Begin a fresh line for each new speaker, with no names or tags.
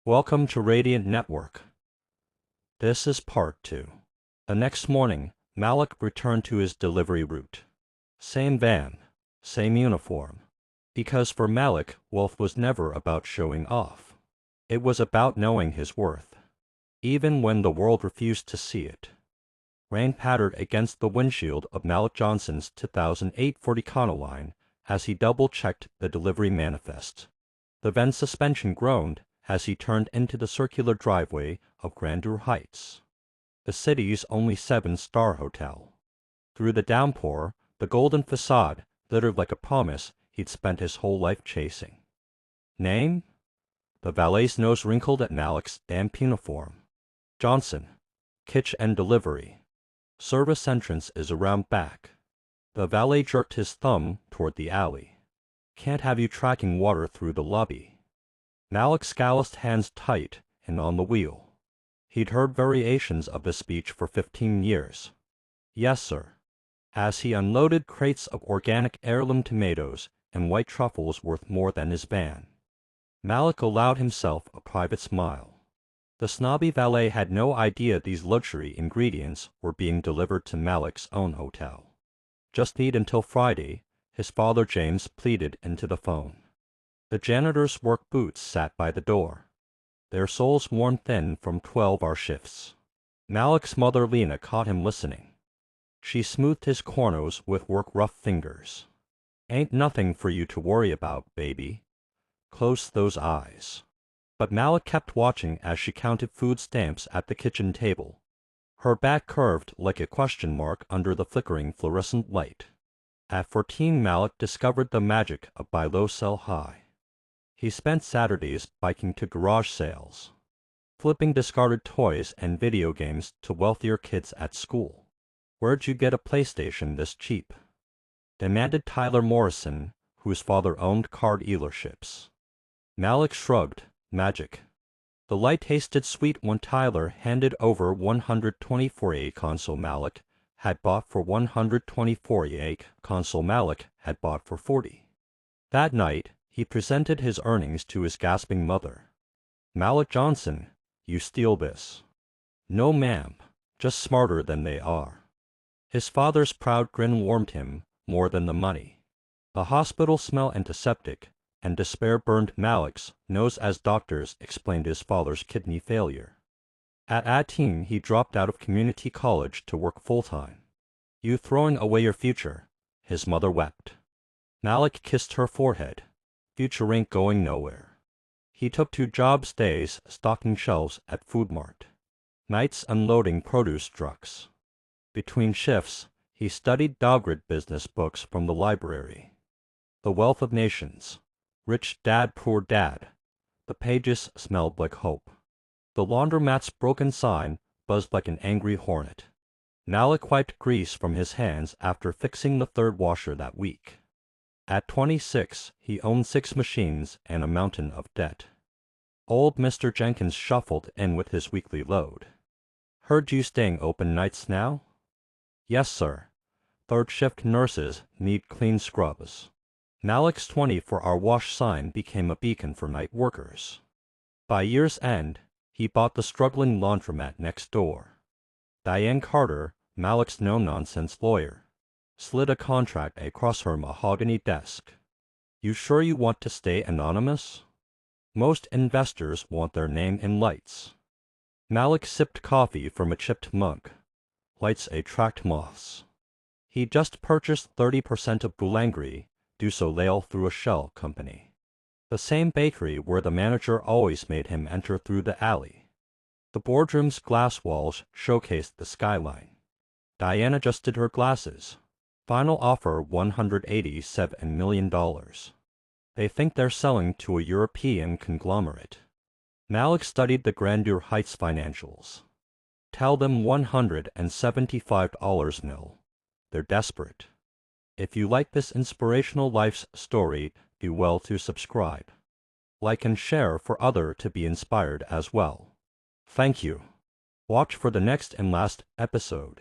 Welcome to Radiant Network. This is part 2. The next morning, Malik returned to his delivery route. Same van, same uniform. Because for Malik, wealth was never about showing off. It was about knowing his worth, even when the world refused to see it. Rain pattered against the windshield of Malik Johnson's 2008 Ford Econoline as he double-checked the delivery manifest. The van's suspension groaned as he turned into the circular driveway of Grandeur Heights, the city's only 7-star hotel. Through the downpour, the golden facade glittered like a promise he'd spent his whole life chasing. Name? The valet's nose wrinkled at Malik's damp uniform. Johnson, Kitch and Delivery. Service entrance is around back. The valet jerked his thumb toward the alley. Can't have you tracking water through the lobby. Malik's calloused hands tight and on the wheel. He'd heard variations of this speech for 15 years. Yes, sir. As he unloaded crates of organic heirloom tomatoes and white truffles worth more than his van. Malik allowed himself a private smile. The snobby valet had no idea these luxury ingredients were being delivered to Malik's own hotel. Just wait until Friday, his father James pleaded into the phone. The janitor's work boots sat by the door, their soles worn thin from 12-hour shifts. Malik's mother Lena caught him listening. She smoothed his cornrows with work-rough fingers. Ain't nothing for you to worry about, baby. Close those eyes. But Malik kept watching as she counted food stamps at the kitchen table. Her back curved like a question mark under the flickering fluorescent light. At 14, Malik discovered the magic of buy low, sell high. He spent Saturdays biking to garage sales, flipping discarded toys and video games to wealthier kids at school. Where'd you get a PlayStation this cheap? Demanded Tyler Morrison, whose father owned car dealerships. Malik shrugged. Magic. The light tasted sweet when Tyler handed over 124A console Malik had bought for 124A console Malik had bought for 40. That night, he presented his earnings to his gasping mother. Malik Johnson, you steal this. No, ma'am, just smarter than they are. His father's proud grin warmed him more than the money. The hospital smell antiseptic, and despair burned Malik's nose as doctors explained his father's kidney failure. At 18, he dropped out of community college to work full-time. You throwing away your future, his mother wept. Malik kissed her forehead. Future ain't going nowhere. He took 2 job days stocking shelves at Food Mart, nights unloading produce trucks. Between shifts, he studied dogwood business books from the library. The Wealth of Nations, Rich Dad, Poor Dad. The pages smelled like hope. The laundromat's broken sign buzzed like an angry hornet. Malik wiped grease from his hands after fixing the 3rd washer that week. At 26, he owned 6 machines and a mountain of debt. Old Mr. Jenkins shuffled in with his weekly load. Heard you staying open nights now? Yes, sir. 3rd shift nurses need clean scrubs. Malik's 24-hour wash sign became a beacon for night workers. By year's end, he bought the struggling laundromat next door. Diane Carter, Malik's no-nonsense lawyer, slid a contract across her mahogany desk. You sure you want to stay anonymous? Most investors want their name in lights. Malik sipped coffee from a chipped mug. Lights attract moths. He just purchased 30% of Boulangerie du Soleil through a shell company, the same bakery where the manager always made him enter through the alley. The boardroom's glass walls showcased the skyline. Diane adjusted her glasses. Final offer $187 million. They think they're selling to a European conglomerate. Malik studied the Grandeur Heights financials. Tell them $175 mil. They're desperate. If you like this inspirational life story, do well to subscribe. Like and share for others to be inspired as well. Thank you. Watch for the next and last episode.